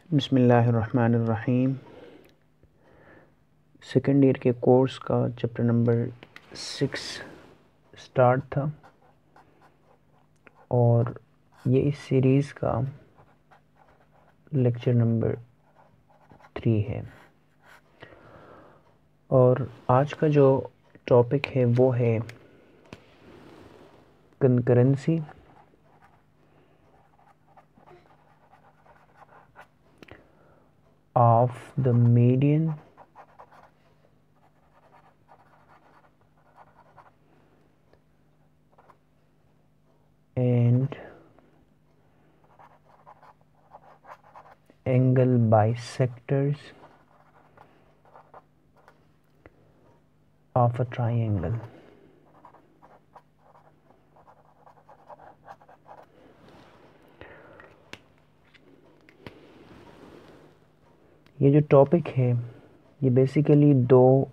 बिस्मिल्लाहिर्रहमानिर्रहीम। Second year के course का चैप्टर नंबर 6 स्टार्ट था और ये इस सीरीज़ का लेक्चर नंबर 3 है। और आज का जो टॉपिक है वो है concurrency of the median and angle bisectors of a triangle। ये जो टॉपिक है ये बेसिकली 2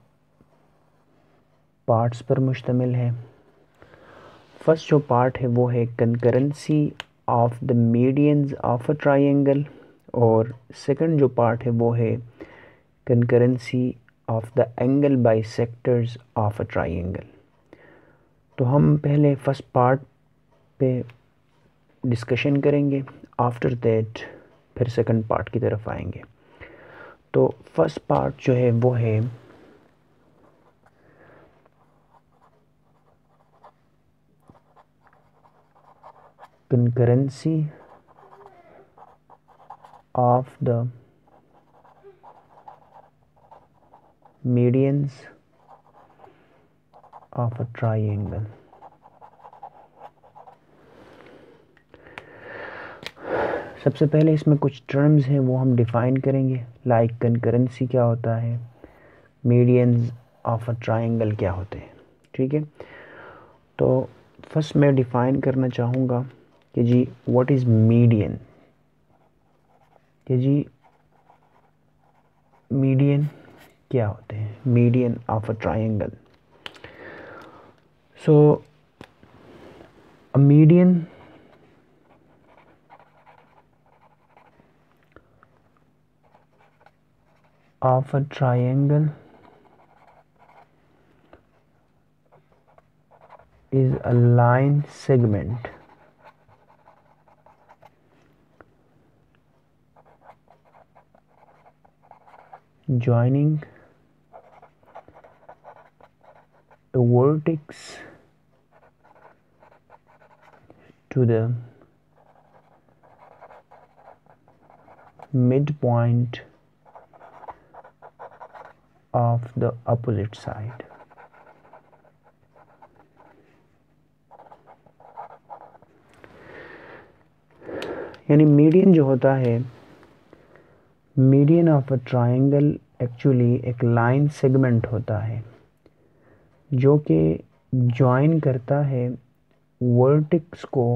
पार्ट्स पर मुश्तमिल है। फर्स्ट जो पार्ट है वो है concurrency of the medians of a triangle और सेकंड जो पार्ट है वो है concurrency of the angle bisectors of a triangle. तो हम पहले फर्स्ट पार्ट पे डिस्कशन करेंगे, आफ्टर दैट फिर सेकंड पार्ट की तरफ आएंगे। तो फर्स्ट पार्ट जो है वो है concurrency of the medians of a triangle। सबसे पहले इसमें कुछ टर्म्स हैं वो हम डिफ़ाइन करेंगे, लाइक कंकरेंसी क्या होता है, मीडियंस ऑफ अ ट्रायंगल क्या होते हैं। ठीक है, तो फर्स्ट मैं डिफ़ाइन करना चाहूँगा कि जी व्हाट इज़ मीडियन। कि जी मीडियन क्या होते हैं, median of a triangle. So a median of a triangle is a line segment joining a vertex to the midpoint of the opposite side। यानी मीडियन जो होता है, median of a triangle actually एक line segment होता है जो कि join करता है वर्टेक्स को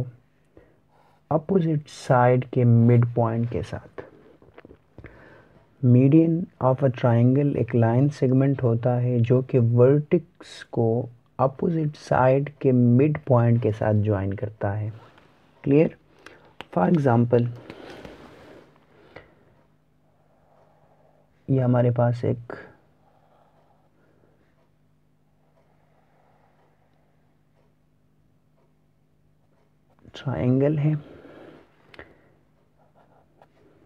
अपोजिट साइड के मिड पॉइंट के साथ। मीडियन ऑफ अ ट्रायंगल एक लाइन सेगमेंट होता है जो कि वर्टेक्स को अपोजिट साइड के मिड पॉइंट के साथ ज्वाइन करता है। क्लियर? फॉर एग्जांपल ये हमारे पास एक ट्रायंगल है,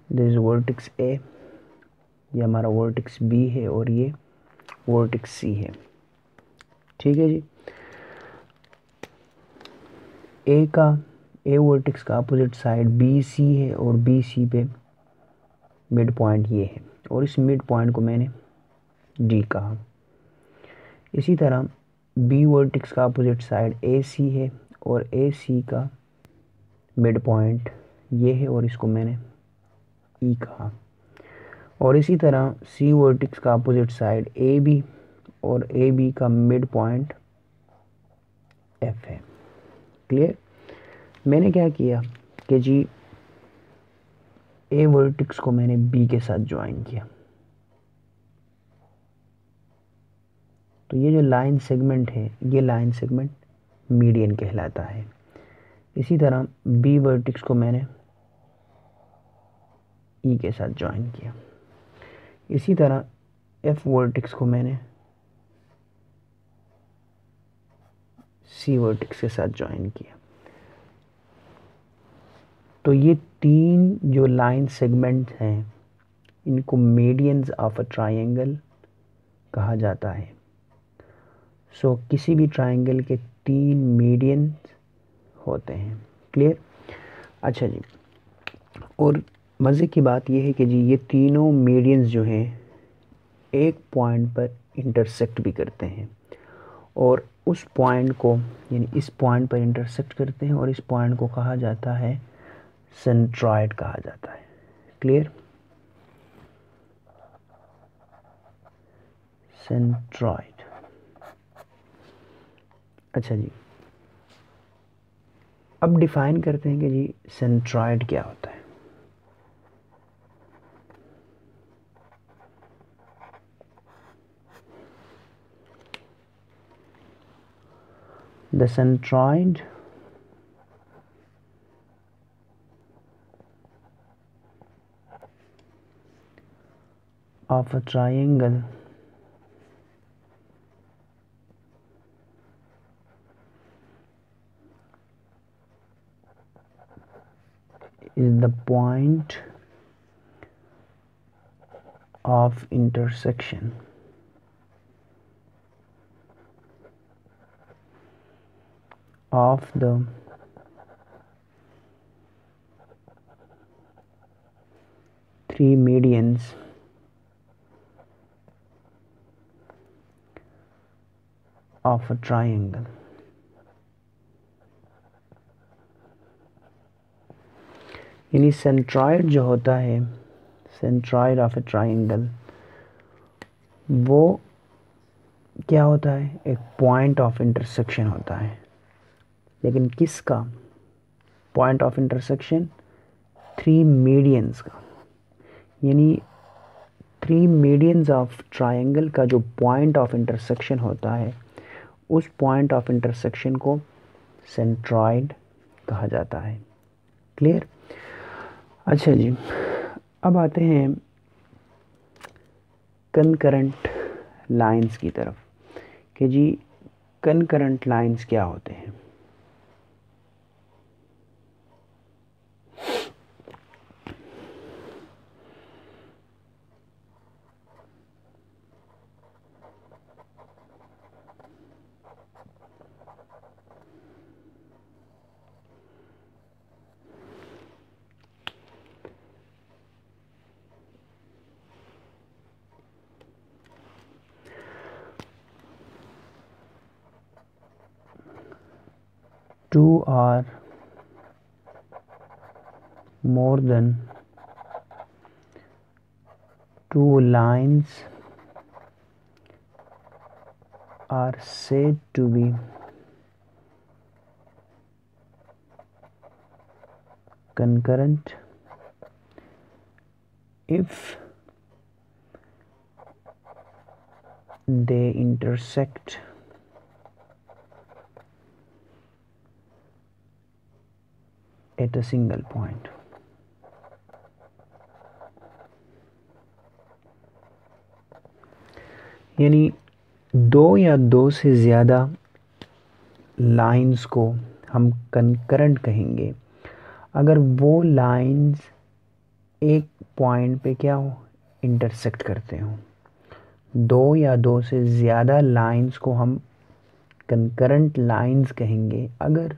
दिस इज वर्टेक्स ए, ये हमारा वर्टेक्स बी है और ये वर्टेक्स सी है। ठीक है जी, ए वर्टेक्स का अपोजिट साइड बी सी है और बी सी पे मिड पॉइंट ये है और इस मिड पॉइंट को मैंने डी कहा। इसी तरह बी वर्टेक्स का अपोजिट साइड ए सी है और ए सी का मिड पॉइंट ये है और इसको मैंने ई कहा। और इसी तरह सी वर्टेक्स का अपोजिट साइड ए बी और ए बी का मिड पॉइंट एफ है। क्लियर? मैंने क्या किया कि जी ए वर्टेक्स को मैंने बी के साथ ज्वाइन किया, तो ये जो लाइन सेगमेंट है ये लाइन सेगमेंट मीडियन कहलाता है। इसी तरह बी वर्टेक्स को मैंने ई के साथ ज्वाइन किया। इसी तरह एफ वर्टेक्स को मैंने सी वर्टेक्स के साथ ज्वाइन किया। तो ये तीन जो लाइन सेगमेंट हैं इनको मीडियंस ऑफ अ ट्रायंगल कहा जाता है। सो किसी भी ट्रायंगल के तीन मीडियंस होते हैं। क्लियर? अच्छा जी, और मज़े की बात यह है कि जी ये तीनों मीडियंस जो हैं एक पॉइंट पर इंटरसेक्ट भी करते हैं, और उस पॉइंट को यानी इस पॉइंट पर इंटरसेक्ट करते हैं और इस पॉइंट को कहा जाता है सेंट्रॉइड कहा जाता है। क्लियर? सेंट्रॉइड। अच्छा जी, अब डिफाइन करते हैं कि जी सेंट्रॉइड क्या होता है। The centroid of a triangle is the point of intersection of the three medians of a triangle। यानी सेंट्रॉइड जो होता है, सेंट्रॉइड ऑफ ए ट्रायंगल, वो क्या होता है? एक पॉइंट ऑफ इंटरसेक्शन होता है। लेकिन किसका point of intersection? Three medians का। यानी थ्री मीडियंस ऑफ ट्रायंगल का जो पॉइंट ऑफ इंटरसेक्शन होता है उस पॉइंट ऑफ इंटरसेक्शन को सेंट्रॉइड कहा जाता है। क्लियर? अच्छा जी, अब आते हैं कनकरेंट लाइंस की तरफ कि जी कनकरेंट लाइंस क्या होते हैं। Two or more than two lines are said to be concurrent if they intersect at a single point। यानी दो या दो से ज़्यादा लाइंस को हम कंकरेंट कहेंगे अगर वो लाइंस एक पॉइंट पे क्या हो? इंटरसेक्ट करते हो। दो या दो से ज़्यादा लाइंस को हम कंकरेंट लाइंस कहेंगे अगर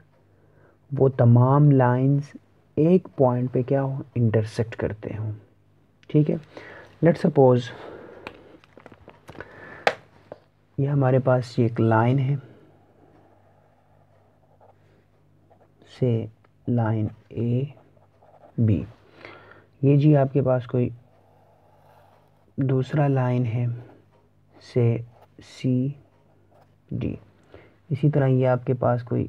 वो तमाम लाइंस एक पॉइंट पे क्या हो? इंटरसेक्ट करते हो। ठीक है, लेट्स सपोज ये हमारे पास ये एक लाइन है, से लाइन ए बी। ये जी आपके पास कोई दूसरा लाइन है, से सी डी। इसी तरह ये आपके पास कोई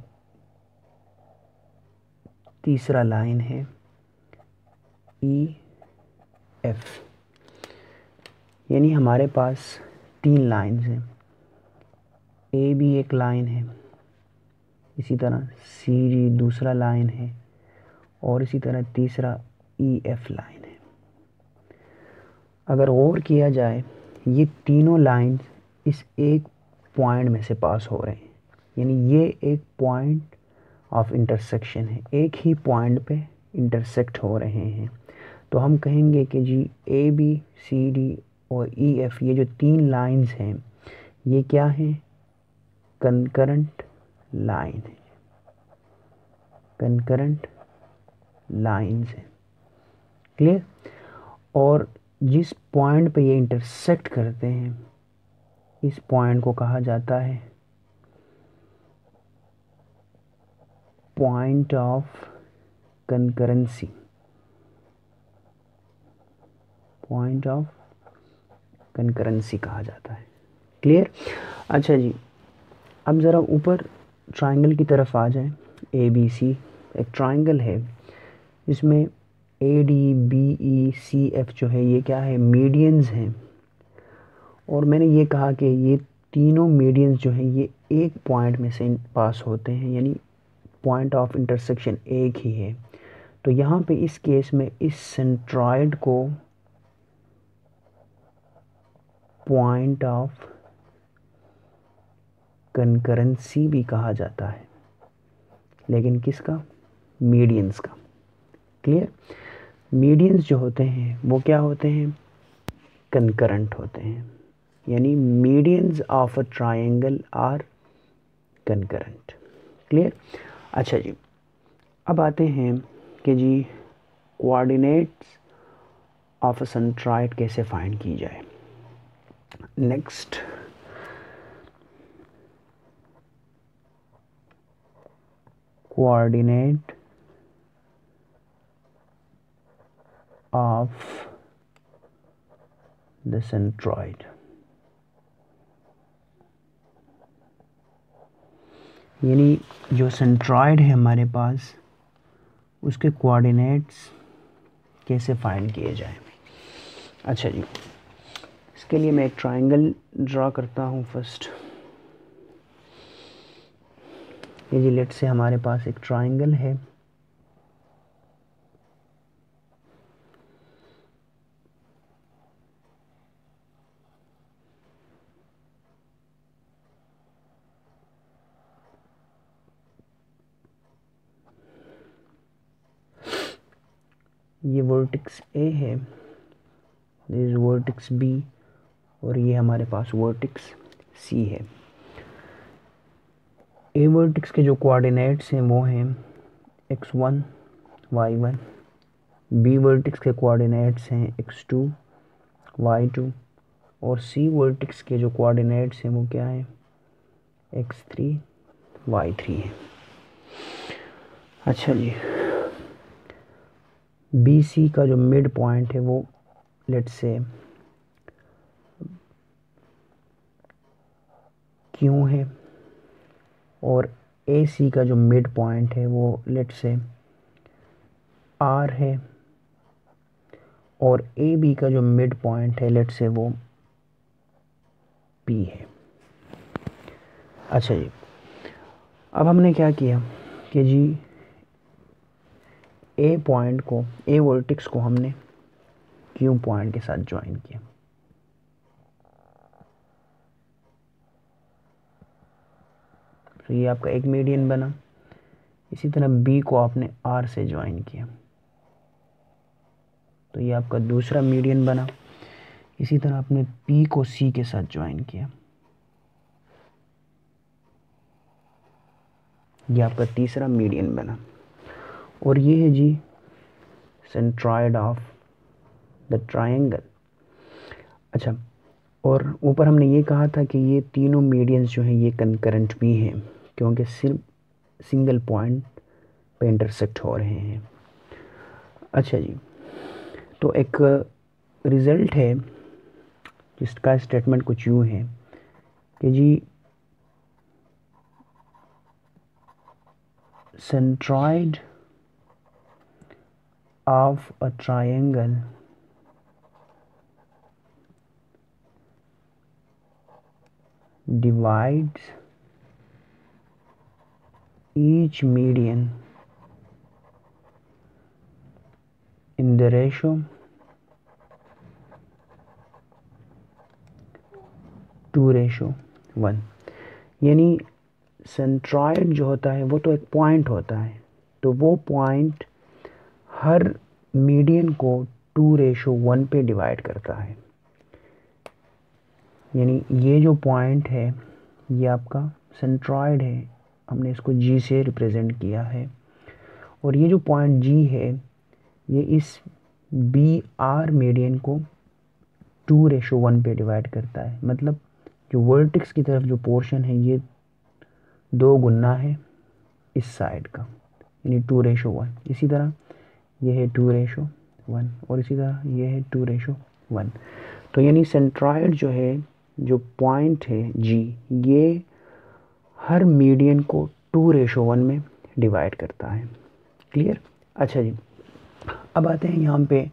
तीसरा लाइन है, ई एफ। यानी हमारे पास तीन लाइंस हैं। ए बी एक लाइन है, इसी तरह सी डी दूसरा लाइन है, और इसी तरह तीसरा ई एफ लाइन है। अगर और किया जाए, ये तीनों लाइंस इस एक पॉइंट में से पास हो रहे हैं, यानी ये एक पॉइंट ऑफ इंटरसेक्शन है, एक ही पॉइंट पे इंटरसेक्ट हो रहे हैं। तो हम कहेंगे कि जी ए बी सी डी और ई एफ, ये जो तीन लाइंस हैं, ये क्या हैं? कंकरेंट लाइन है, कंकरेंट लाइंस है। क्लियर? और जिस पॉइंट पे ये इंटरसेक्ट करते हैं, इस पॉइंट को कहा जाता है point of concurrency, point of concurrency कहा जाता है। क्लियर? अच्छा जी, अब ज़रा ऊपर ट्रायंगल की तरफ आ जाएं। ए बी सी एक ट्रायंगल है, इसमें A D B E C F जो है ये क्या है? मीडियंस हैं। और मैंने ये कहा कि ये तीनों मीडियंस जो हैं ये एक पॉइंट में से पास होते हैं, यानी पॉइंट ऑफ इंटरसेक्शन एक ही है। तो यहाँ पे इस केस में इस सेंट्रॉइड को पॉइंट ऑफ कंकरेंसी भी कहा जाता है, लेकिन किसका? मीडियंस का। क्लियर? मीडियंस जो होते हैं वो क्या होते हैं? कंकरेंट होते हैं, यानी medians of a triangle are concurrent. Clear? अच्छा जी, अब आते हैं कि G coordinates of a centroid कैसे फाइंड की जाए। Next, coordinate of the centroid, यानी जो सेंट्रॉइड है हमारे पास, उसके कोऑर्डिनेट्स कैसे फाइंड किए जाए। अच्छा जी, इसके लिए मैं एक ट्रायंगल ड्रा करता हूँ फर्स्ट। ये जी लेट से हमारे पास एक ट्रायंगल है, ये वर्टेक्स ए है, दिस वर्टेक्स बी, और ये हमारे पास वर्टेक्स सी है। ए वर्टेक्स के जो कोऑर्डिनेट्स हैं वो हैं x1 y1, बी वर्टेक्स के कोऑर्डिनेट्स हैं x2 y2, और सी वर्टेक्स के जो कोऑर्डिनेट्स हैं वो क्या हैं? x3 y3 है। अच्छा जी, बी सी का जो मिड पॉइंट है वो लेट्स से क्यों है, और ए सी का जो मिड पॉइंट है वो लेट्स से आर है, और ए बी का जो मिड पॉइंट है लेट्स से वो पी है। अच्छा जी, अब हमने क्या किया कि जी ए पॉइंट को, ए वर्टेक्स को हमने क्यू पॉइंट के साथ ज्वाइन किया। तो ये आपका एक मीडियन बना। इसी तरह बी को आपने आर से ज्वाइन किया, तो ये आपका दूसरा मीडियन बना। इसी तरह आपने पी को सी के साथ ज्वाइन किया, ये आपका तीसरा मीडियन बना। और ये है जी सेंट्रॉइड ऑफ द ट्रायंगल। अच्छा, और ऊपर हमने ये कहा था कि ये तीनों मीडियंस जो हैं ये कंकरेंट भी हैं, क्योंकि सिर्फ सिंगल पॉइंट पे इंटरसेक्ट हो रहे हैं। अच्छा जी, तो एक रिज़ल्ट है जिसका स्टेटमेंट कुछ यूँ है कि जी centroid of a triangle divides each median in the ratio 2:1। यानी सेंट्रॉइड जो होता है वो तो एक पॉइंट होता है, तो वो पॉइंट हर मीडियन को 2:1 पे डिवाइड करता है। यानी ये जो पॉइंट है ये आपका सेंट्रॉइड है, हमने इसको जी से रिप्रेजेंट किया है। और ये जो पॉइंट जी है ये इस बी आर मीडियन को 2:1 पे डिवाइड करता है। मतलब जो वर्टेक्स की तरफ जो पोर्शन है ये 2 गुना है इस साइड का, यानी 2:1। इसी तरह ये है 2:1 और इसी तरह ये है 2:1। तो यानी सेंट्रॉइड जो है, जो पॉइंट है जी, ये हर मीडियन को 2:1 में डिवाइड करता है। क्लियर? अच्छा जी, अब आते हैं यहाँ पे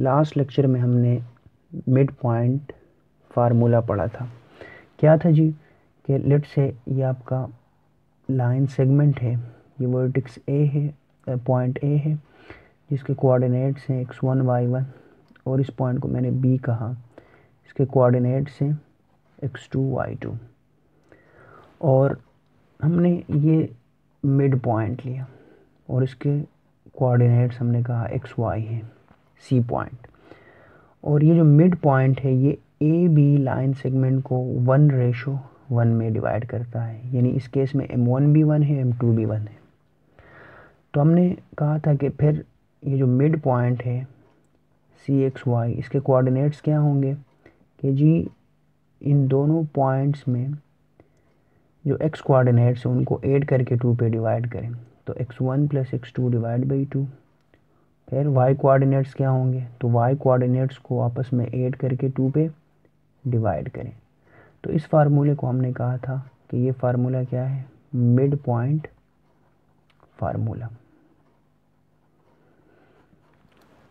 लास्ट लेक्चर में हमने मिड पॉइंट फार्मूला पढ़ा था। क्या था जी कि लेट से ये आपका लाइन सेगमेंट है, ये वर्टेक्स ए है, पॉइंट ए है जिसके कोऑर्डिनेट्स हैं x1 y1 और इस पॉइंट को मैंने बी कहा, इसके कोऑर्डिनेट्स हैं x2 y2 और हमने ये मिड पॉइंट लिया और इसके कोऑर्डिनेट्स हमने कहा xy है, सी पॉइंट। और ये जो मिड पॉइंट है ये ए बी लाइन सेगमेंट को 1:1 में डिवाइड करता है। यानी इस केस में m1 भी 1 है, m2 भी 1 है। तो हमने कहा था कि फिर ये जो मिड पॉइंट है CXY, इसके कोऑर्डिनेट्स क्या होंगे कि जी इन दोनों पॉइंट्स में जो x कोऑर्डिनेट्स हैं उनको ऐड करके 2 पे डिवाइड करें, तो x1 + x2 / 2। फिर y कोऑर्डिनेट्स क्या होंगे, तो y कोऑर्डिनेट्स को आपस में ऐड करके 2 पे डिवाइड करें। तो इस फार्मूले को हमने कहा था कि ये फार्मूला क्या है, मिड पॉइंट फार्मूला।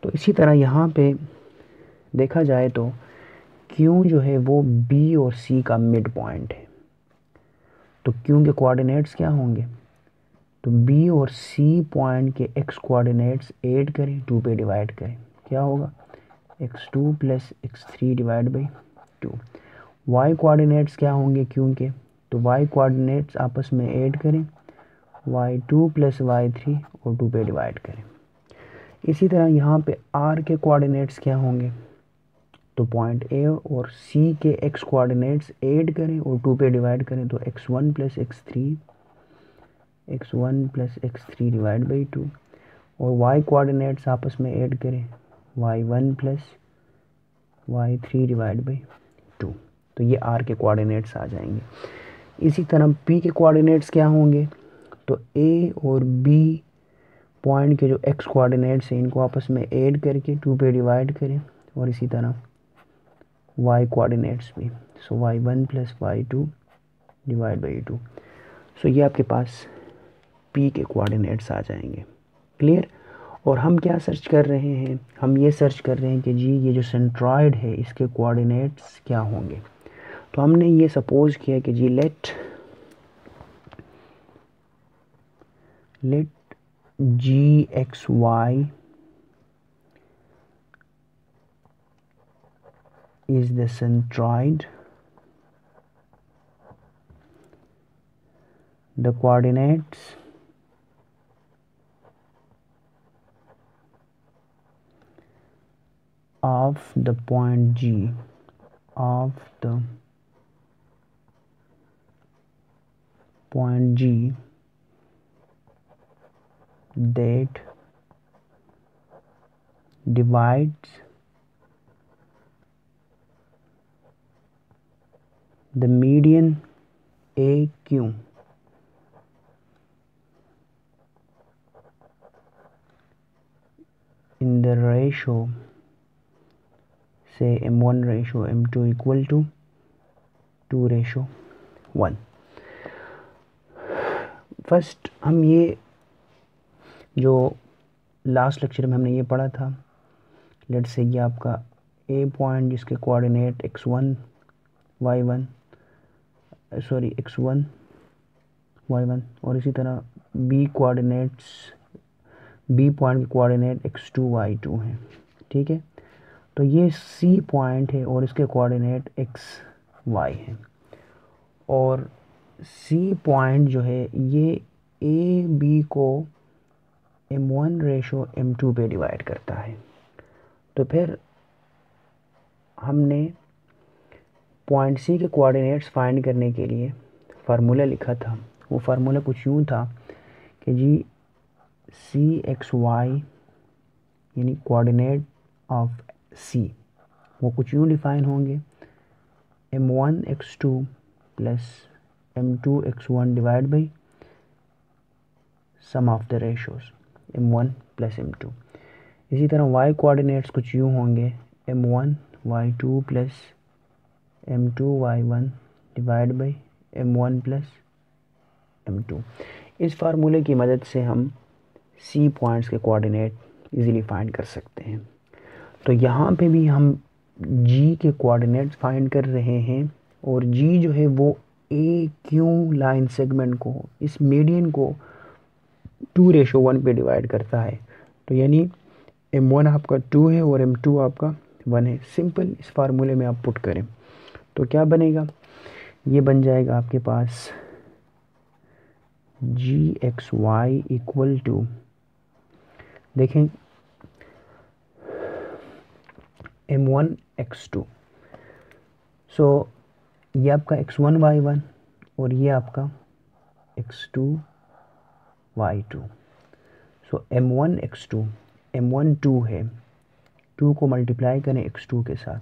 तो इसी तरह यहाँ पे देखा जाए तो Q जो है वो B और C का मिड पॉइंट है। तो Q के कोऑर्डिनेट्स क्या होंगे, तो B और C पॉइंट के x कोऑर्डिनेट्स ऐड करें, 2 पे डिवाइड करें, क्या होगा x2 + x3 / 2। y कोऑर्डिनेट्स क्या होंगे Q के, तो y कोऑर्डिनेट्स आपस में ऐड करें, y2 + y3 और 2 पे डिवाइड करें। इसी तरह यहाँ पे r के कोऑर्डिनेट्स क्या होंगे, तो पॉइंट A और C के x कोऑर्डिनेट्स ऐड करें और 2 पे डिवाइड करें, तो x1 + x3 / 2। और y कोऑर्डिनेट्स आपस में ऐड करें, y1 + y3 / 2। तो ये r के कोऑर्डिनेट्स आ जाएंगे। इसी तरह p के कोऑर्डिनेट्स क्या होंगे, तो a और b पॉइंट के जो x कोऑर्डिनेट्स हैं इनको आपस में ऐड करके 2 पे डिवाइड करें, और इसी तरह y कोऑर्डिनेट्स भी, सो y1 + y2 / 2। सो ये आपके पास p के कोऑर्डिनेट्स आ जाएंगे। क्लियर? और हम क्या सर्च कर रहे हैं, हम ये सर्च कर रहे हैं कि जी ये जो सेंट्रॉइड है इसके कोऑर्डिनेट्स क्या होंगे। तो हमने ये सपोज किया कि जी late GXY is the centroid. The coordinates of the point G that divides the median AQ in the ratio say m1:m2 equal to 2:1। First हम ये जो लास्ट लेक्चर में हमने ये पढ़ा था, लेट्स से ये आपका ए पॉइंट जिसके कोऑर्डिनेट x1 y1 और इसी तरह बी पॉइंट के कोऑर्डिनेट x2 y2 हैं। ठीक है, तो ये सी पॉइंट है और इसके कोऑर्डिनेट x y हैं। और सी पॉइंट जो है ये ए बी को m1/m2 पे डिवाइड करता है। तो फिर हमने पॉइंट सी के कोऑर्डिनेट्स फाइंड करने के लिए फार्मूला लिखा था। वो फार्मूला कुछ यूँ था कि जी सी एक्स वाई यानी कोऑर्डिनेट ऑफ सी वो कुछ यूँ डिफाइन होंगे, m1x2 plus m2x1 divide by sum of the ratios m1 plus m2। इसी तरह y कोऑर्डिनेट्स कुछ यूँ होंगे, m1 y2 plus m2 y1 divide by m1 plus m2। इस फार्मूले की मदद से हम सी पॉइंट्स के कोऑर्डिनेट इजीली फाइंड कर सकते हैं। तो यहाँ पे भी हम जी के कोऑर्डिनेट्स फाइंड कर रहे हैं और जी जो है वो ए क्यू लाइन सेगमेंट को, इस मीडियन को 2:1 पे डिवाइड करता है। तो यानी m1 आपका 2 है और m2 आपका 1 है। सिंपल इस फार्मूले में आप पुट करें तो क्या बनेगा, ये बन जाएगा आपके पास जी एक्स वाई इक्वल टू, देखें m1x2, सो ये आपका x1 y1 और ये आपका x2 y2। सो m1x2, m1 2 है, 2 को मल्टीप्लाई करें x2 के साथ,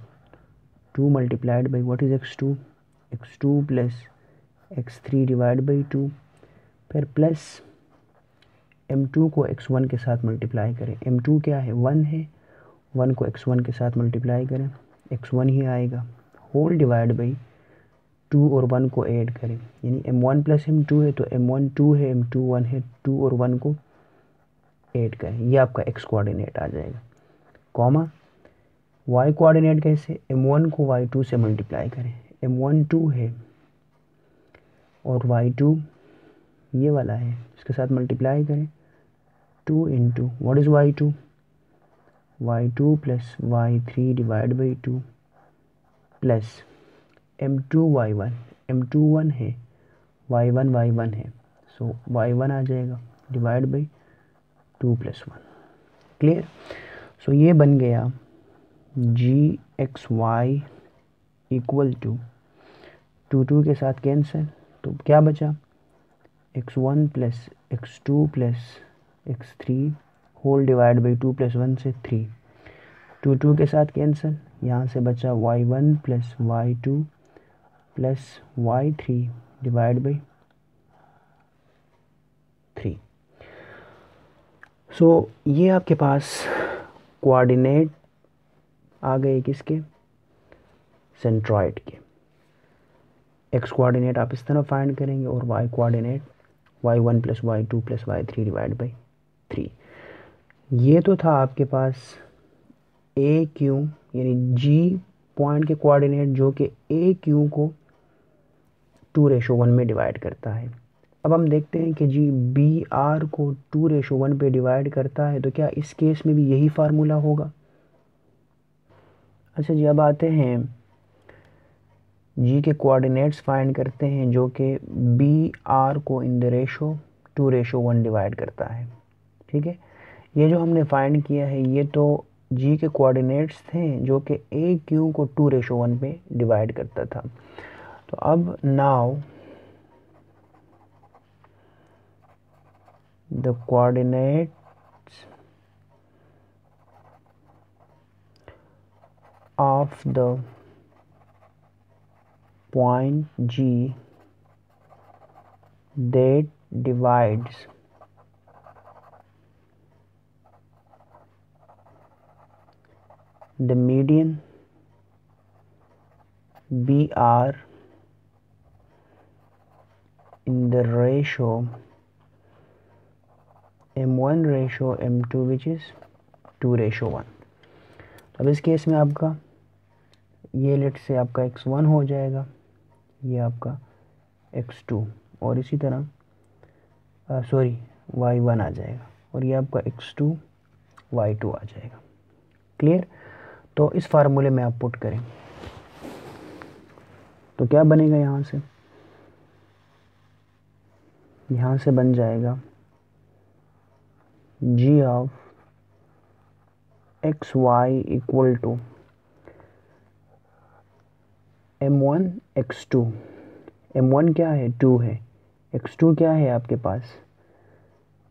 2 multiplied by what is x2 plus x3 divide by 2, फिर प्लस m2 को x1 के साथ मल्टीप्लाई करें, m2 क्या है 1 है, 1 को x1 के साथ मल्टीप्लाई करें x1 ही आएगा, होल डिवाइड बाई 2 और 1 को ऐड करें, यानी m1 प्लस m2 है तो m1 2 है, m2 1 है, 2 और 1 को ऐड करें, ये आपका x कोऑर्डिनेट आ जाएगा। कॉमा y कोऑर्डिनेट कैसे, m1 को y2 से मल्टीप्लाई करें, m1 2 है और y2 ये वाला है, इसके साथ मल्टीप्लाई करें 2 into what is y2 plus y3 divide by 2 plus m2 y1, m2 1 है, y1 y1 है, सो y1 आ जाएगा divide by 2 plus 1। Clear. So ये बन गया G X Y equal to 2 के साथ कैंसिल, तो क्या बचा x1 plus x2 plus x3 whole divide by 2 plus 1 से 3, 2 के साथ कैंसिल, यहाँ से बचा y1 plus y2 plus y3 divide by 3। सो ये आपके पास कोऑर्डिनेट आ गए किसके, सेंट्रॉइड के। एक्स कोऑर्डिनेट आप इस तरह फाइंड करेंगे और Y coordinate y1 plus y2 plus y3 divide by 3। ये तो था आपके पास ए क्यू यानी जी पॉइंट के कोऑर्डिनेट जो कि ए क्यू को 2:1 में डिवाइड करता है। अब हम देखते हैं कि जी बी आर को 2:1 पे डिवाइड करता है, तो क्या इस केस में भी यही फार्मूला होगा। अच्छा जी, अब आते हैं जी के कोऑर्डिनेट्स फाइंड करते हैं जो कि बी आर को इन द रेशो 2:1 डिवाइड करता है। ठीक है, ये जो हमने फाइंड किया है ये तो जी के कोऑर्डिनेट्स थे जो कि ए क्यू को 2:1 पे डिवाइड करता था। तो अब now the coordinates of the point G that divides the median BR in the ratio m1/m2 which is 2:1। अब इस केस में आपका ये लेट से आपका x1 हो जाएगा, ये आपका x2 और इसी तरह y1 आ जाएगा और ये आपका x2 y2 आ जाएगा। क्लियर। तो इस फार्मूले में आप पुट करें तो क्या बनेगा यहाँ से यहाँ से बन जाएगा g of X Y equal to m1 x2। m1 क्या है, 2 है, x2 क्या है आपके पास,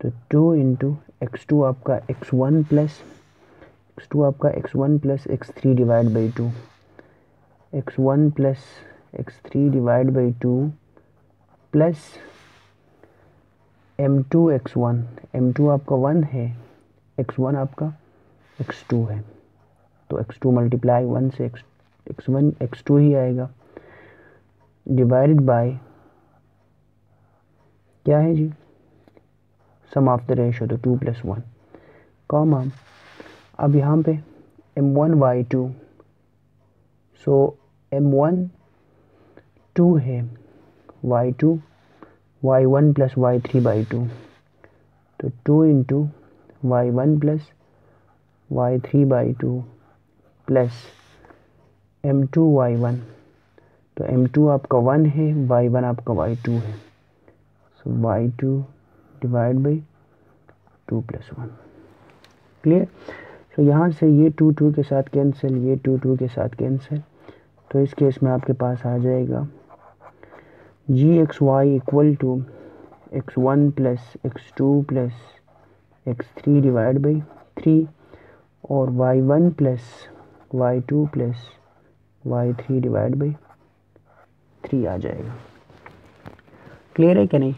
तो 2 इंटू एक्स आपका x1 plus x3 divide by 2, x1 plus x3 divide by 2 plus m2 m2 आपका 1 है, x1 आपका x2 है, तो x2 मल्टीप्लाई 1 से x1 x2 ही आएगा, डिवाइडेड बाय क्या है जी, सम ऑफ द रेशियो, तो 2 + 1 कॉमा, अब यहाँ पे m1 y2, सो m1 2 है, y2 y1 plus y3 by 2, तो 2 into y1 plus y3 by 2 plus m2 y1, तो m2 आपका 1 है, y1 आपका y2 है, सो y2 डिवाइड बाई 2 + 1, क्लियर। तो यहाँ से ये 2 के साथ कैंसिल, ये 2 के साथ कैंसिल, तो इस केस में आपके पास आ जाएगा G X Y equal to x1 plus x2 plus x3 divide by 3 और y1 plus y2 plus y3 divide by 3 आ जाएगा, क्लियर है कि नहीं।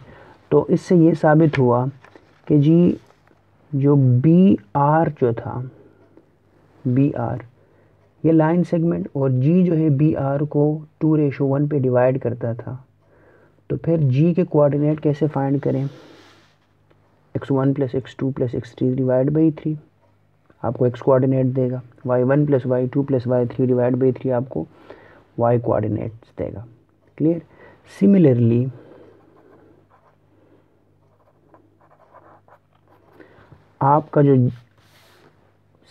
तो इससे ये साबित हुआ कि जी जो बी आर जो था, बी आर ये लाइन सेगमेंट और जी जो है बी आर को 2:1 पे डिवाइड करता था, तो फिर जी के कोऑर्डिनेट कैसे फाइंड करें, x1 plus x2 plus x3 divide by 3 आपको x कोऑर्डिनेट देगा, y1 plus y2 plus y3 divide by 3 आपको y कोऑर्डिनेट्स देगा, क्लियर। सिमिलरली आपका जो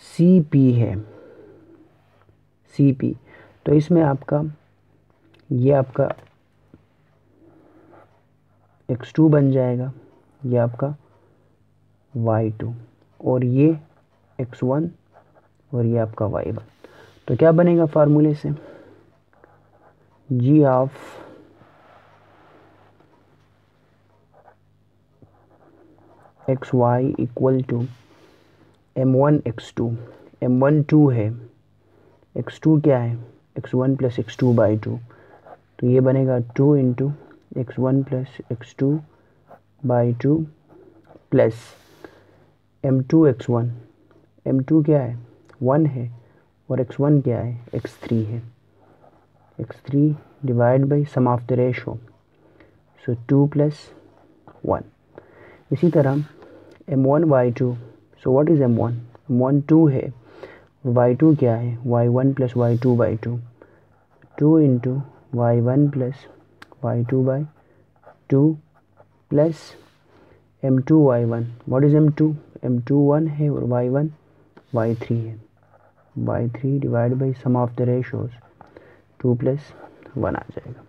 सी पी है, सी पी, तो इसमें आपका ये आपका x2 बन जाएगा, ये आपका y2 और ये x1 और ये आपका y1, तो क्या बनेगा फार्मूले से, g of X Y equal to m1 x2, m1 2 है, x2 क्या है, x1 प्लस x2 बाई 2, तो ये बनेगा 2 into x1 plus x2 by 2 plus m2 x1, m2 क्या है 1 है और x1 क्या है x3 है, x3 divide by sum of the ratio, so 2 + 1। इसी तरह m1 y2, so what is m1, m1 2 है, y2 क्या है y1 plus y2 by 2, 2 into y1 plus y2 by 2 plus m2 y1, what is m2, m2 1 है और y1 y3 है, y3 divide by sum of the ratios 2 + 1 आ जाएगा।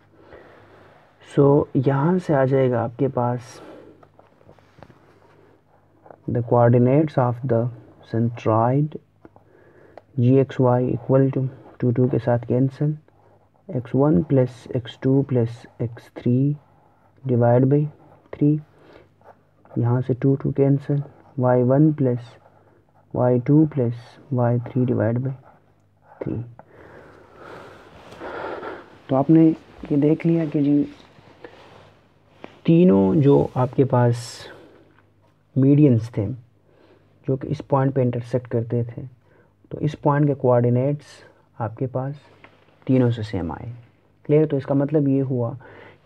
So यहाँ से आ जाएगा आपके पास the coordinates of the centroid gxy equal to 2 के साथ cancel, x1 plus x2 plus x3 divide by 3, यहाँ से 2 cancel, y1 plus y2 plus y3 divide by 3। तो आपने ये देख लिया कि जी तीनों जो आपके पास मीडियंस थे जो कि इस पॉइंट पे इंटरसेक्ट करते थे, तो इस पॉइंट के कोऑर्डिनेट्स आपके पास तीनों से सेम आए, क्लियर। तो इसका मतलब ये हुआ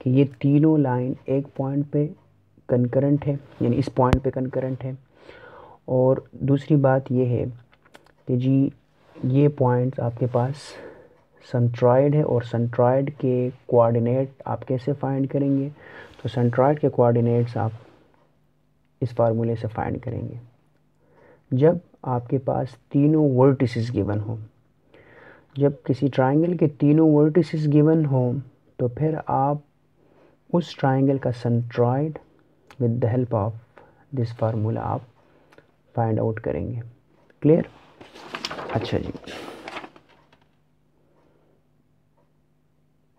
कि ये तीनों लाइन एक पॉइंट पे कंकरेंट है, यानी इस पॉइंट पे कंकरेंट है, और दूसरी बात ये है कि जी ये पॉइंट्स आपके पास सेंट्रॉइड है, और सेंट्रॉइड के कोऑर्डिनेट आप कैसे फाइंड करेंगे, तो सेंट्रॉइड के कोऑर्डिनेट्स आप इस फार्मूले से फाइंड करेंगे जब आपके पास तीनों वर्टिसेस गिवन हो। जब किसी ट्रायंगल के तीनों वर्टिसेस गिवन हो तो फिर आप उस ट्रायंगल का centroid with the help of this formula आप फाइंड आउट करेंगे। क्लियर? अच्छा जी,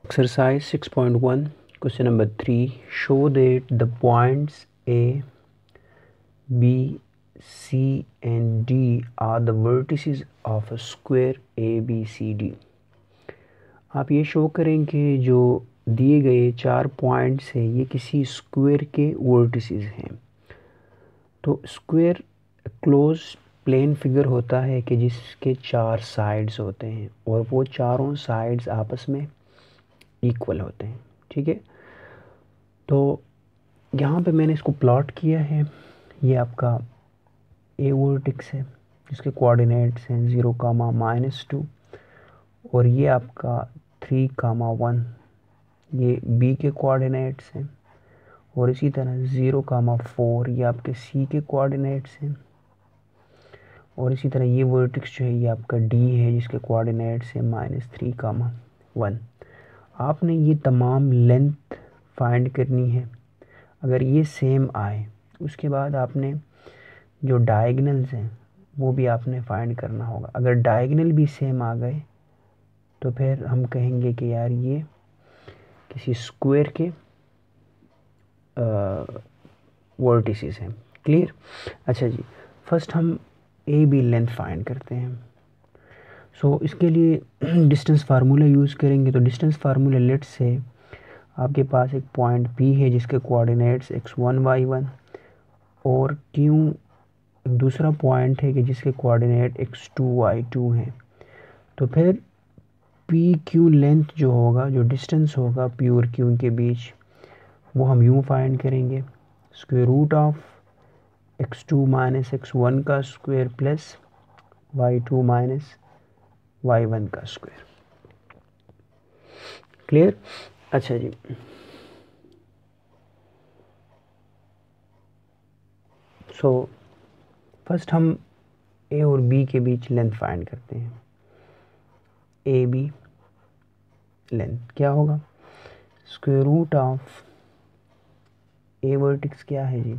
exercise 6.1 question number 3, show that the points A B C and D are the vertices of a square A B C D. आप ये show करें कि जो दिए गए 4 पॉइंट्स हैं ये किसी स्क्वायर के वर्टिसेस हैं। तो स्क्वायर क्लोज प्लेन फिगर होता है कि जिसके 4 साइड्स होते हैं और वो चारों साइड्स आपस में इक्वल होते हैं। ठीक है, तो यहाँ पे मैंने इसको प्लॉट किया है। ये आपका ए वर्टेक्स है जिसके कोऑर्डिनेट्स हैं 0, -2 और ये आपका 3, 1 ये बी के कोऑर्डिनेट्स हैं और इसी तरह 0, 4 ये आपके सी के कोऑर्डिनेट्स हैं और इसी तरह ये वर्टेक्स जो है ये आपका डी है जिसके कोऑर्डिनेट्स हैं -3, 1। आपने ये तमाम लेंथ फाइंड करनी है। अगर ये सेम आए उसके बाद आपने जो डायगनल्स हैं वो भी आपने फाइंड करना होगा। अगर डायगनल भी सेम आ गए तो फिर हम कहेंगे कि यार ये किसी स्क्वायर के वर्टिसेस हैं। क्लियर? अच्छा जी, फर्स्ट हम ए बी लेंथ फाइंड करते हैं। सो इसके लिए डिस्टेंस फार्मूला यूज़ करेंगे। तो डिस्टेंस फार्मूला लेट से आपके पास एक पॉइंट पी है जिसके कोऑर्डिनेट्स x1 y1 और क्यू एक दूसरा पॉइंट है कि जिसके कोऑर्डिनेट x2 y2 हैं। तो फिर पी क्यू लेंथ जो होगा, जो डिस्टेंस होगा पी और क्यू के बीच, वो हम यूँ फाइंड करेंगे square root of x2 minus x1 का square plus y2 minus y1 का स्क्वायर। क्लियर? अच्छा जी, सो फर्स्ट हम ए और बी के बीच लेंथ फाइंड करते हैं। ए बी लेंथ क्या होगा? Square root of a vertex क्या है जी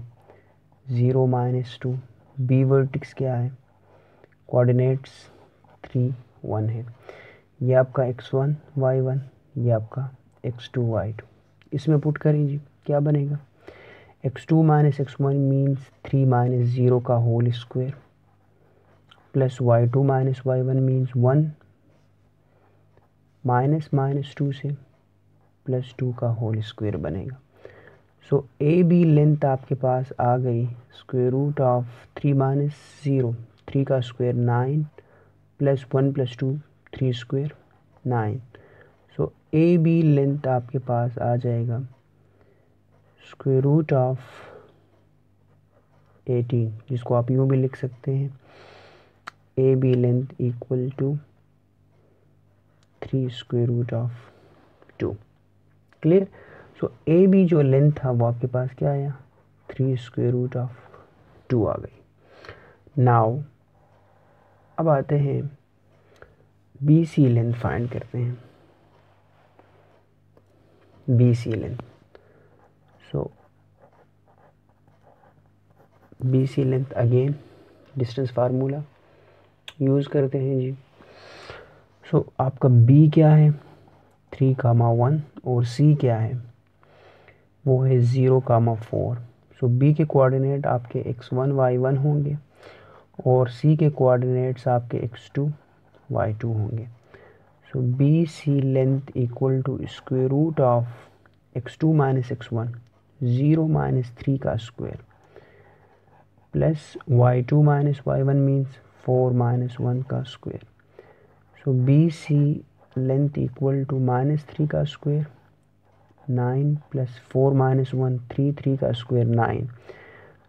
0, -2, बी वर्टेक्स क्या है, कोऑर्डिनेट्स 3, 1 है। ये आपका x1 y1, ये आपका x2 y2। इसमें पुट करें जी, क्या बनेगा? x2 minus x1 means 3 minus 0 का whole square plus y2 minus y1 means 1 minus -2 से +2 का होल स्क्वायर बनेगा। सो ए बी लेंथ आपके पास आ गई स्क्वायर रूट ऑफ 3 माइनस 0, 3 का square 9 plus 1 plus 2 3 square 9। So A B length आपके पास आ जाएगा स्क्वायर रूट ऑफ 18, जिसको आप यूँ भी लिख सकते हैं A B length equal to 3 square root of 2। Clear? So A B जो लेंथ था वो आपके पास क्या आया 3 स्क्वायर रूट ऑफ 2 आ गई। नाउ अब आते हैं बी सी लेंथ फाइंड करते हैं। B C length, so B C length again distance formula use करते हैं जी। सो आपका बी क्या है 3, 1 और सी क्या है वो है 0, 4। सो बी के कोऑर्डिनेट आपके x1 y1 होंगे और सी के कोऑर्डिनेट्स आपके x2 y2 होंगे। So B C length equal to square root of x2 minus x1 0 minus 3 का square plus y2 minus y1 means 4 minus 1 का square. So B C length equal to -3 का square 9 plus 4 minus 1 3 का square 9।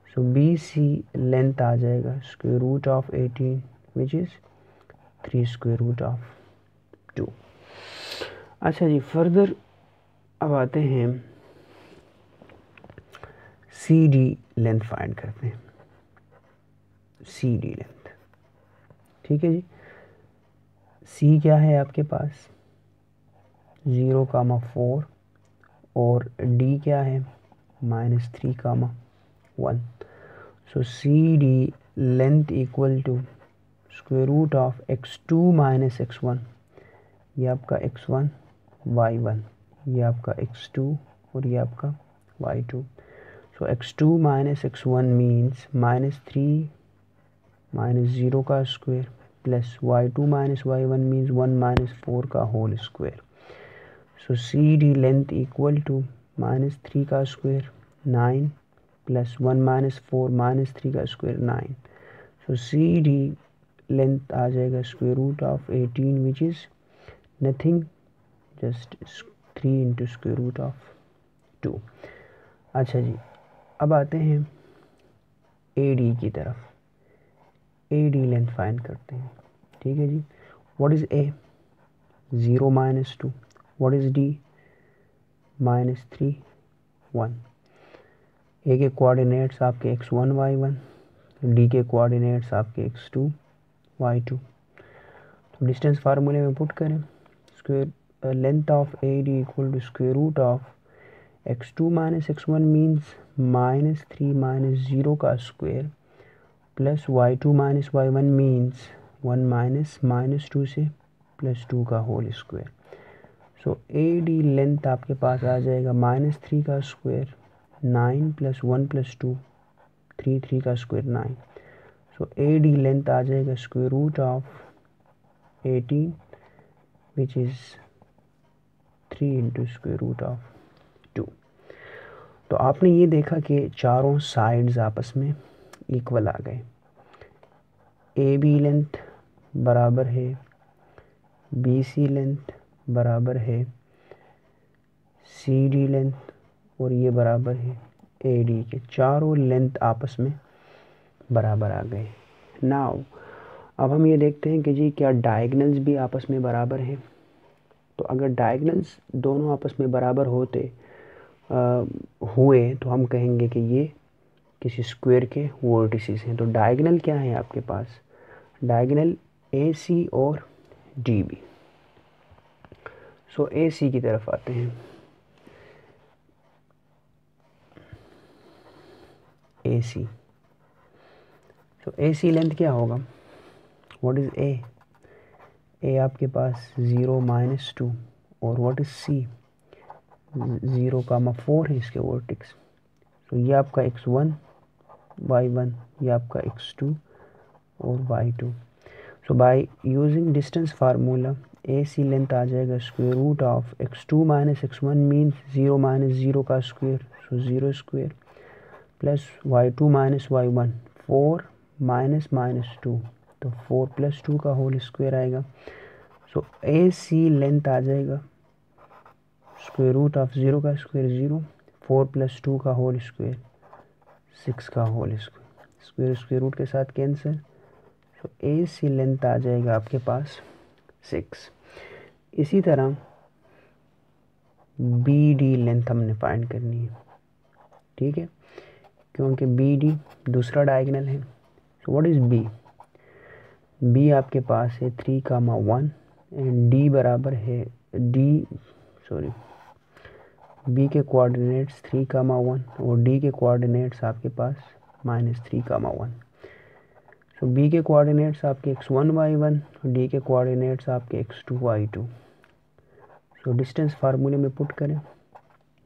So B C length आ जाएगा square root of 18 which is 3 square root of 2। अच्छा जी, further अब आते हैं सी D length find करते हैं। सी डी लेंथ, ठीक है जी। सी क्या है आपके पास 0, 4 और डी क्या है -3, 1. So C D length equal to square root of x2 minus x1, ये आपका x1 y1, ये आपका x2 और ये आपका y2. सो x2 minus x1 means -3 minus 0 का square plus y2 minus y1 means 1 minus 4 का whole square. So C D length equal to -3 का स्क्वायर 9 प्लस 1 माइनस 4 -3 का square 9. So C D length आ जाएगा square root of 18 which is nothing just 3 into square root of 2. अच्छा जी, अब आते हैं ए डी की तरफ. ए डी लेंथ फाइंड करते हैं. ठीक है जी. What is A? 0 minus 2. What is D? -3 1. A के कोऑर्डिनेट्स आपके x1 y1, डी के कोऑर्डिनेट्स आपके x2 y2. तो डिस्टेंस फार्मूले में पुट करें. Square length of A D equal to square root of x2 minus x1 means -3 minus 0 का square plus y2 minus y1 means 1 minus -2 से +2 का whole square. So A D length आपके पास आ जाएगा -3 का स्क्वायर 9 प्लस 1 प्लस 2 3 का square 9. So A D length आ जाएगा square root of 18 which is 3 into square root of 2. तो आपने ये देखा कि चारों साइड्स आपस में इक्वल आ गए. ए बी लेंथ बराबर है बी सी लेंथ बराबर है सी डी लेंथ और ये बराबर है ए डी के. चारों लेंथ आपस में बराबर आ गए. नाउ अब हम ये देखते हैं कि जी क्या डायगनल्स भी आपस में बराबर हैं. तो अगर डायगनल्स दोनों आपस में बराबर हुए तो हम कहेंगे कि ये किसी स्क्वायर के वर्टिसेस हैं. तो डायगनल क्या है आपके पास? डायगनल ए सी और डी बी. सो ए सी की तरफ आते हैं. ए सी. सो ए सी लेंथ क्या होगा? व्हाट इज़ ए? ए आपके पास 0 माइनस 2 और व्हाट इज़ सी? 0,4 है इसके वर्टेक्स. तो ये आपका x1 y1, ये आपका x2 और y2. So by using distance formula A C length आ जाएगा square root of x2 minus x1 means 0 minus 0 का square, so 0 square plus y2 minus y1 4 minus -2 तो 4 प्लस 2 का होल स्क्वायर आएगा. सो ए C length आ जाएगा square root of 0 का square 0, 4 plus 2 का होल स्क्वायर 6 का whole square. Square square root के साथ कैंसिल. तो ए सी लेंथ आ जाएगा आपके पास 6. इसी तरह बी डी लेंथ हमने फाइंड करनी है. ठीक है, क्योंकि बी डी दूसरा डायगोनल है. So what is B? B आपके पास है 3,1 एंड डी बराबर है बी के कोऑर्डिनेट्स 3,1 और डी के कोऑर्डिनेट्स आपके पास -3,1. सो बी के कोऑर्डिनेट्स आपके x1 y1 और डी के कोऑर्डिनेट्स आपके x2 y2. सो डिस्टेंस फार्मूले में पुट करें.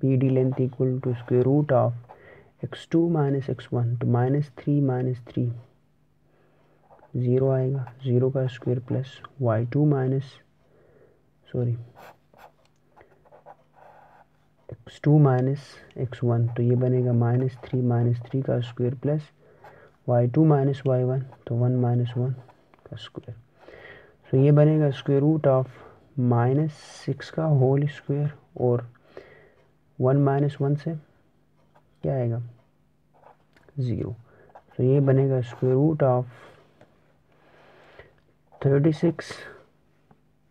B D length equal to square root of x2 minus x1 तो -3 0 आएगा, 0 का square plus x2 minus x1 तो ये बनेगा -3 का square plus y2 minus y1 तो 1 का स्क्वायर. तो ये बनेगा स्क्वायर रूट ऑफ -6 का होल स्क्वायर और 1 से क्या आएगा 0. तो ये बनेगा स्क्वायर रूट ऑफ 36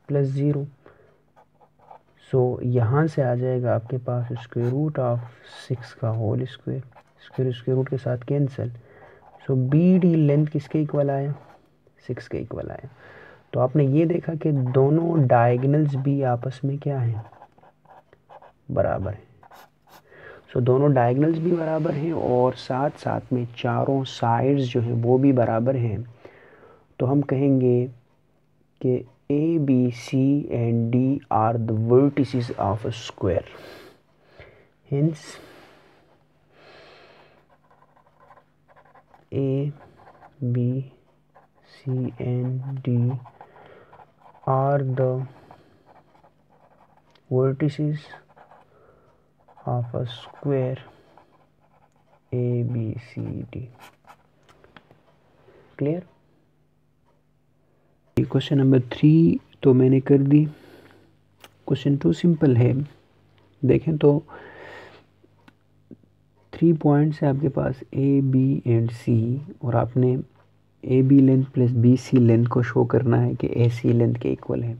प्लस 0. सो यहाँ से आ जाएगा आपके पास स्क्वायर रूट ऑफ 6 का होल स्क्वायर. स्क्वायर रूट के साथ कैंसिल. सो बी डी लेंथ किसके इक्वल आया? 6 के इक्वल आया. तो आपने ये देखा कि दोनों डायगोनल्स भी आपस में क्या हैं? बराबर हैं. सो दोनों डायगनल्स भी बराबर हैं और साथ साथ में चारों साइड्स जो हैं वो भी बराबर हैं। तो हम कहेंगे कि A B C and D are the vertices of a square. Hence A B C and D are the vertices of a square ABCD। Clear. Question number 3 तो मैंने कर दी। क्वेश्चन 2 सिंपल है। देखें तो 3 पॉइंट्स है आपके पास ए बी एंड सी और आपने A B length plus B C length को शो करना है कि ए सी लेंथ के इक्वल है।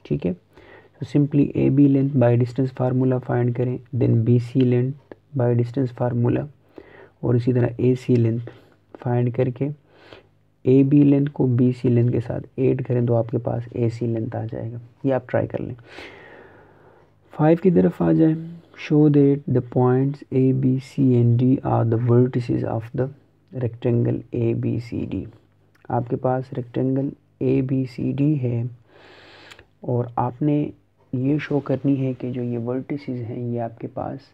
ठीक है, तो simply A B length by distance formula find करें, then B C length by distance formula और इसी तरह ए सी लेंथ फाइंड करके ए बी लेंथ को बी सी लेंथ के साथ ऐड करें तो आपके पास ए सी लेंथ आ जाएगा। ये आप ट्राई कर लें। 5 की तरफ आ जाए। Show that the points A B C and D are the vertices of the rectangle A B C D. आपके पास rectangle A B C D है और आपने ये शो करनी है कि जो ये वर्टिसेस हैं ये आपके पास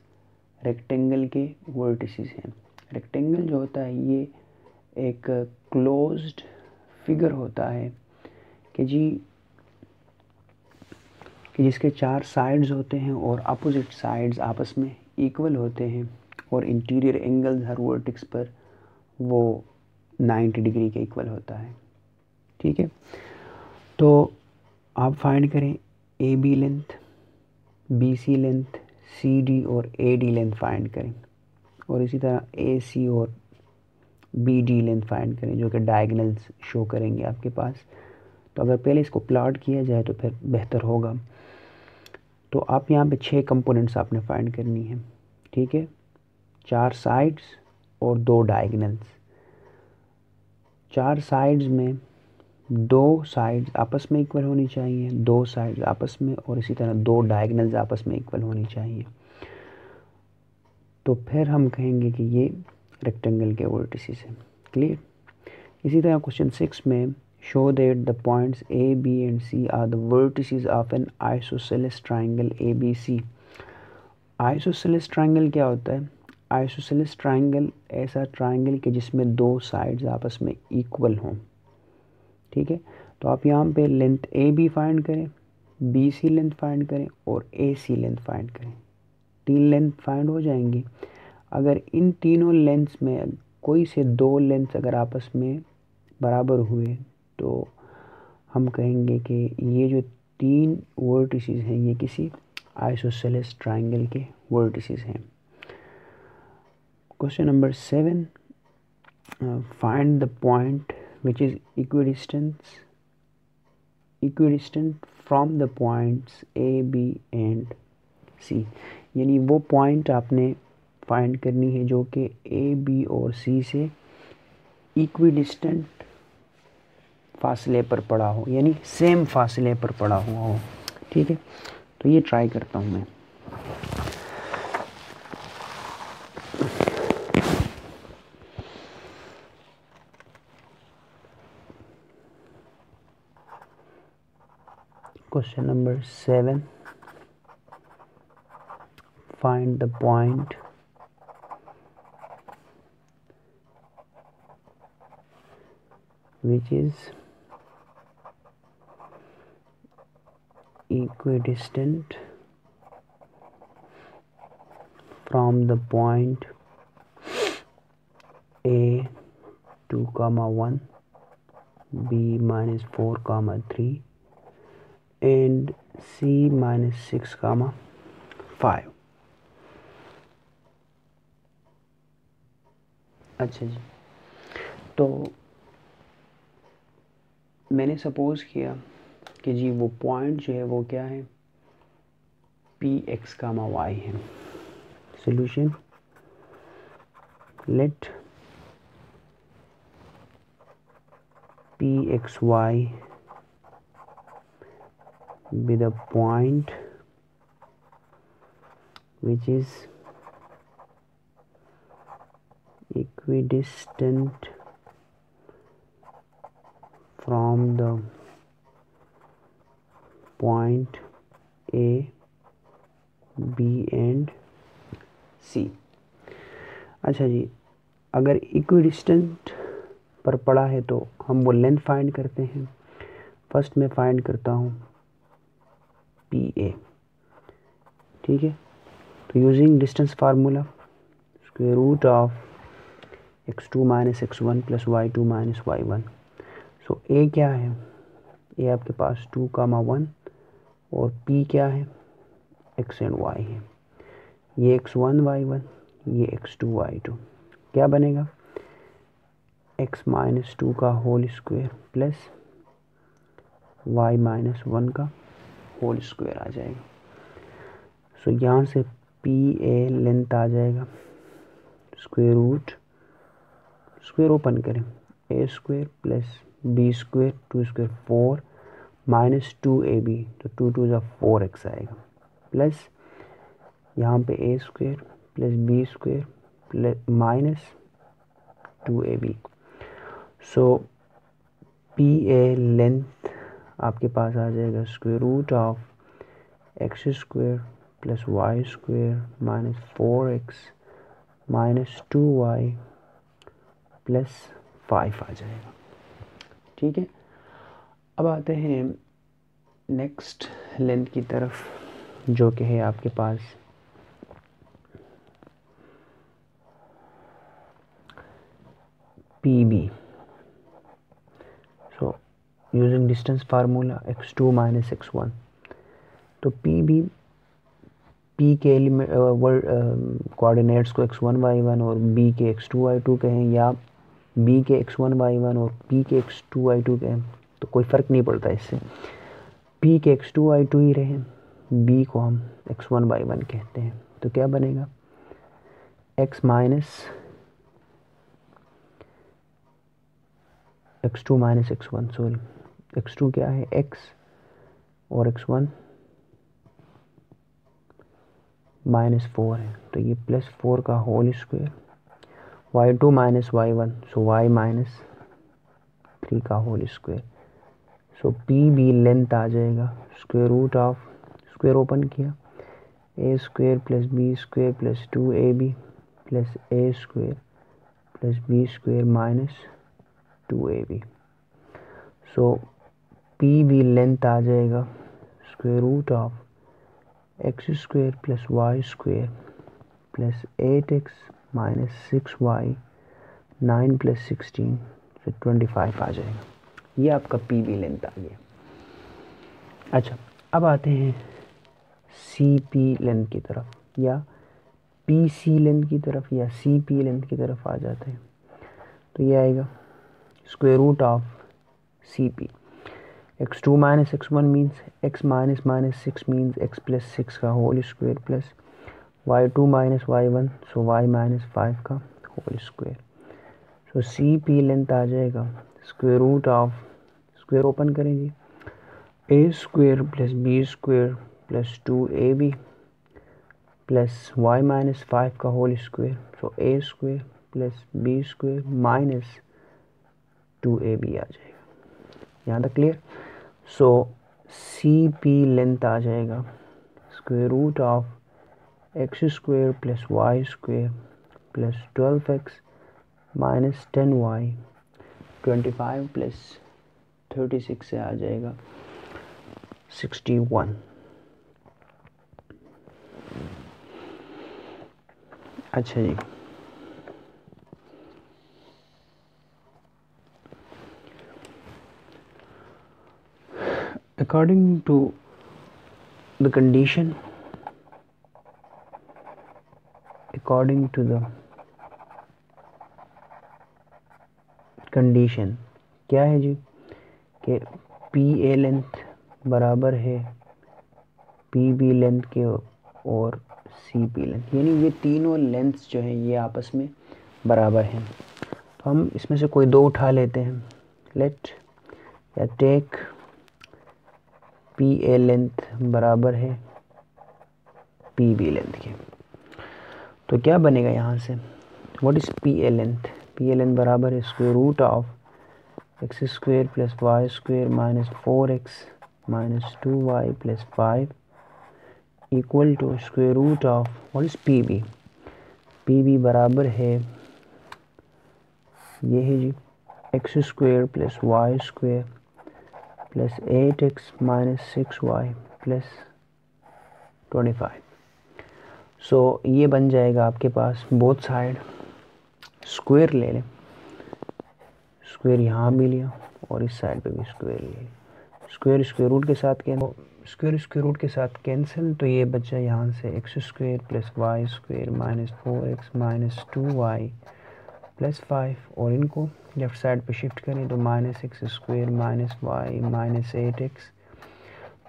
रेक्टेंगल के वर्टिसेस हैं। रेक्टेंगल जो होता है ये एक क्लोज्ड फिगर होता है कि जिसके 4 साइड्स होते हैं और अपोजिट साइड्स आपस में इक्वल होते हैं और इंटीरियर एंगल्स हर वर्टेक्स पर वो 90 डिग्री के इक्वल होता है। ठीक है, तो आप फाइंड करें A B length, B C length, C D और ए डी लेंथ फाइंड करें और इसी तरह ए सी और बी डी लेंथ फाइंड करें जो कि डायगनल्स शो करेंगे आपके पास। तो अगर पहले इसको प्लॉट किया जाए तो फिर बेहतर होगा। तो आप यहाँ पे 6 कंपोनेंट्स आपने फाइंड करनी है। ठीक है, 4 साइड्स और 2 डायगनल्स। 4 साइड्स में 2 साइड्स आपस में इक्वल होनी चाहिए, 2 साइड्स आपस में और इसी तरह 2 डायगनल्स आपस में इक्वल होनी चाहिए। तो फिर हम कहेंगे कि ये रेक्टेंगल के वर्टिसेस हैं। क्लियर। इसी तरह क्वेश्चन 6 में show that the points A B and C are the vertices of an isosceles triangle A B C. Isosceles triangle क्या होता है? आइसोसेलेस ट्राइंगल ऐसा ट्राइंगल के जिसमें 2 साइड्स आपस में इक्वल हों। ठीक है, तो आप यहाँ पे लेंथ ए बी फाइंड करें, बी सी लेंथ फाइंड करें और ए सी लेंथ फाइंड करें। 3 लेंथ फाइंड हो जाएंगी। अगर इन तीनों लेंथ्स में कोई से 2 लेंथ्स अगर आपस में बराबर हुए तो हम कहेंगे कि ये जो 3 वर्टिसेस हैं ये किसी आइसोसेलेस ट्राइंगल के वर्टिसेस हैं। Question number 7, find the point which is equidistant from the points A B and C. यानी वो पॉइंट आपने फाइंड करनी है जो कि ए बी और सी से इक्विडिस्टेंट फासले पर पड़ा हो, यानी सेम फासले पर पड़ा हुआ हो। ठीक है, तो ये ट्राई करता हूँ मैं। Question number 7, find the point which is equidistant from the point A 2,1, B -4,3 and C -6,5। अच्छा जी, तो मैंने सपोज़ किया कि जी वो पॉइंट जो है वो क्या है, पी एक्स कामा वाई है। Solution, let P X Y be the point which is equidistant from the point A, B and C। अच्छा जी, अगर इक्विडिस्टेंट पर पड़ा है तो हम वो लेंथ फाइंड करते हैं। फर्स्ट मैं फाइंड करता हूँ पी ए, ठीक है। तो using distance formula, square root of x2 minus x1 plus y2 minus y1। So A क्या है, ए आपके पास 2, 1 और p क्या है, x एंड y है। ये x1 y1, ये x2 y2। क्या बनेगा, x माइनस 2 का whole square plus y minus 1 का होल स्क्वायर आ जाएगा। सो यहाँ से पी ए लेंथ आ जाएगा स्क्वायर रूट, स्क्वायर ओपन करें, A square plus B square, 2 square 4 minus 2ab, तो 2 2 जा 4x आएगा, प्लस यहाँ पे A square plus B square plus minus 2ab। So P A length आपके पास आ जाएगा square root of x square plus Y square minus 4x minus 2y plus 5 आ जाएगा, ठीक है। अब आते हैं नेक्स्ट लेंथ की तरफ, जो कि है आपके पास P B. So using distance formula x2 minus x1, तो पी बी, पी के एलिमेंट कोऑर्डिनेट्स को x1 y1 और b के x2 y2 कहें, या b के x1 y1 और p के x2 y2 कहें, तो कोई फ़र्क नहीं पड़ता इससे। p के x2 y2 ही रहे, b को हम x1 y1 कहते हैं। तो क्या बनेगा, x minus x2 minus x1, sorry x2 क्या है x और x1 माइनस 4 है, तो ये प्लस 4 का whole square, y2 minus y1, so y minus 3 का whole square. So P B length आ जाएगा square root of, square open किया, a square plus B square plus 2ab plus a square plus B square minus 2ab। So P B length आ जाएगा square root of x square plus Y square plus 8x minus 6y 9 plus 16, तो 25 आ जाएगा। ये आपका P B length आ गया। अच्छा, अब आते हैं सी पी लेंथ की तरफ, या पी सी लेंथ की तरफ, या सी पी लेंथ की तरफ आ जाते हैं। तो ये आएगा square root of C P, x2 minus x1 means x minus minus 6 means x plus 6 का whole square plus y2 minus y1, so y minus 5 का whole square. So C P length आ जाएगा square root of, square open करेंगे, a square plus B square plus 2ab plus y minus 5 का whole square, so a square plus B square minus 2ab आ जाएगा। यहाँ तक clear. So C P length आ जाएगा square root of x square plus Y square plus 12x minus 10y, 25 plus 36 से आ जाएगा 61। अच्छा जी, according to the condition, according to the condition क्या है जी, कि पी ए लेंथ बराबर है पी बी लेंथ के और सी पी लेंथ, यानी ये तीनों लेंथ्स जो हैं ये आपस में बराबर हैं। तो हम इसमें से कोई दो उठा लेते हैं। लेट या टेक पी ए लेंथ बराबर है पी बी लेंथ के। तो क्या बनेगा यहाँ से, what is P A length? P A length बराबर है square root of x square plus Y square minus 4x minus 2y plus 5 equal to square root of what is P B? P B बराबर है, ये है जी, x square plus Y square plus 8x minus 6y plus 25। So ये बन जाएगा आपके पास, both side square ले लें, स्क्वायर यहाँ भी लिया और इस साइड पे भी स्क्वायर ले लें, स्क्वायर स्क्वायर रूट के साथ स्क्वायर स्क्वायर रूट के साथ कैंसिल, तो ये बचा यहाँ से x square plus Y square minus 4x minus 2y plus 5, और इनको लेफ़्ट साइड पे शिफ्ट करें तो minus x square minus y minus 8x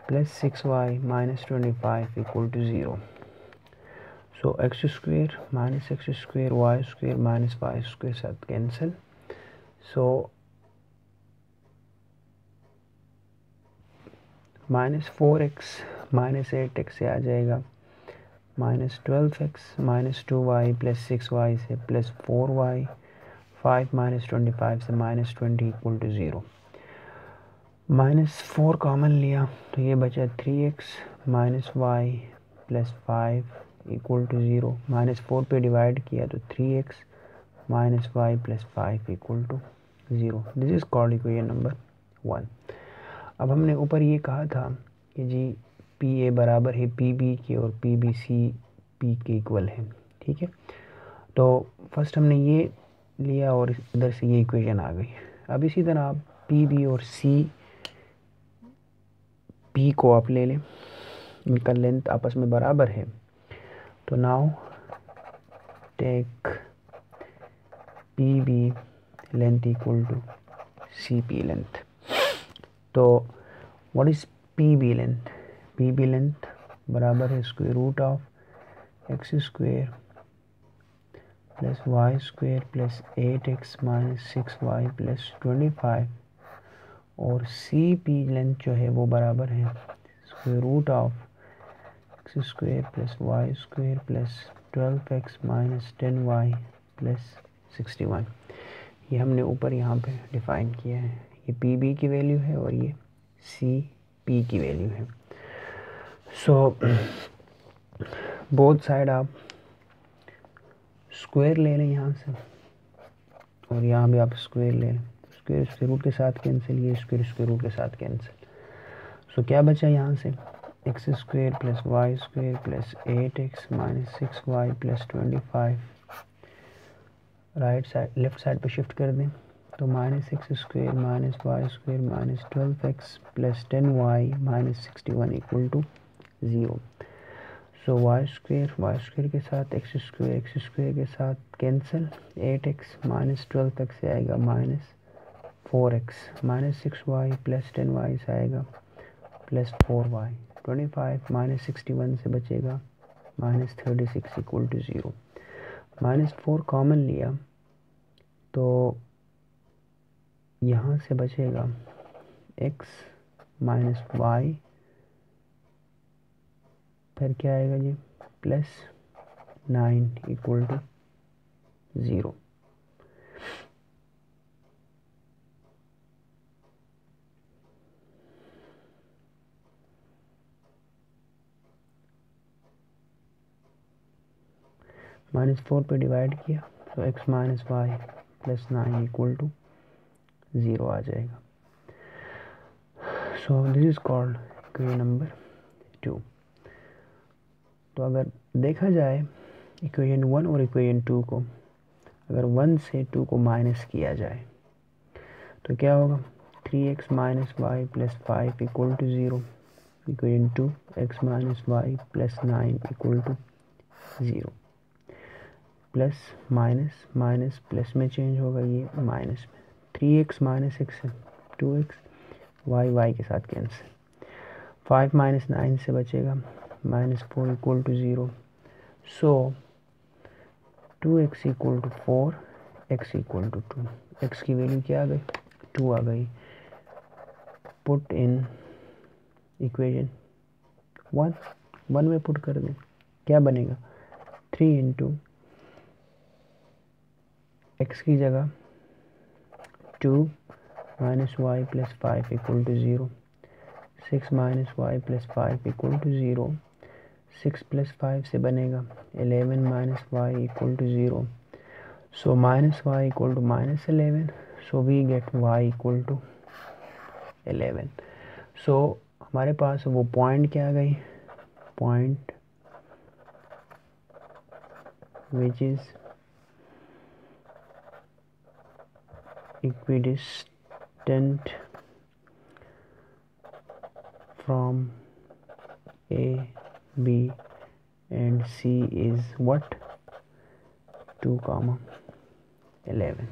plus 6y minus 25 equal to 0। So x square minus x square y square minus Y square साथ cancel, so minus 4x minus 8x से आ जाएगा minus 12x minus 2y plus 6y से plus 4y, 5 minus 25 से minus 20 equal to 0। Minus 4 common लिया तो ये बचा 3x minus y plus 5 equal to 0। Minus 4 पे डिवाइड किया तो 3x minus y plus 5 equal to 0। This is called equation number 1। अब हमने ऊपर ये कहा था कि जी पी ए बराबर है पी बी के और पी बी सी पी के इक्वल है, ठीक है। तो फर्स्ट हमने ये लिया और इधर से ये इक्वेशन आ गई। अब इसी तरह आप पी बी और सी पी को आप ले लें, इनका लेंथ आपस में बराबर है, तो now take P B length equal to C P length. तो what is P B length? P B length बराबर है square root of x square plus Y square plus 8x minus 6y plus 25, और सी P length जो है वो बराबर है square root of x square plus Y square plus 12x minus 10y plus 61। ये हमने ऊपर यहाँ पे डिफाइन किया है, ये पी बी की वैल्यू है और ये सी पी की वैल्यू है। सो बोथ साइड आप स्क्वायर ले लें यहाँ से, और यहाँ भी आप स्क्वायर ले लें, स्क्वायर स्क्वायर रूट के साथ कैंसिल, ये स्क्वायर स्क्वायर रूट के साथ कैंसिल। सो क्या बचा यहाँ से, x square plus Y square plus 8x minus 6y plus 25, right side left side पे शिफ्ट कर दें तो minus x square minus Y square minus 12x plus 10y minus 61 equal to 0। So Y square के साथ x square के साथ cancel, 8x minus 12x से आएगा minus 4x minus 6y plus 10y से आएगा प्लस 4y, 25 माइनस 61 से बचेगा minus 36 equal to 0। Minus 4 common लिया तो यहाँ से बचेगा x माइनस वाई, फिर क्या आएगा जी प्लस 9 इक्वल टू 0। माइनस 4 पे डिवाइड किया तो x minus Y plus 9 equal to 0 आ जाएगा। So this is called equation number 2। तो अगर देखा जाए इक्वेशन 1 और इक्वेशन 2 को, अगर 1 से 2 को माइनस किया जाए तो क्या होगा, 3x minus Y plus 5 equal to 0। Equation 2 x minus Y plus 9 equal to 0। Plus minus minus plus में चेंज होगा, ये माइनस में, 3x माइनस एक्स है 2x, वाई के साथ कैंसिल, 5 माइनस 9 से बचेगा minus 4 equal to 0। So 2x equal to 4, x equal to 2, x की वैल्यू क्या आ गई 2 आ गई। पुट इन इक्वेशन 1 में पुट कर दें, क्या बनेगा 3 इंटू x की जगह 2 minus Y plus 5 equal to 0, 6 minus Y plus 5 equal to 0, 6 plus 5 से बनेगा 11 minus Y equal to 0, so minus Y equal to minus 11, so we get Y equal to 11। सो हमारे पास वो पॉइंट क्या आ गई, point which is equidistant from A, B and C is what, 2, 11।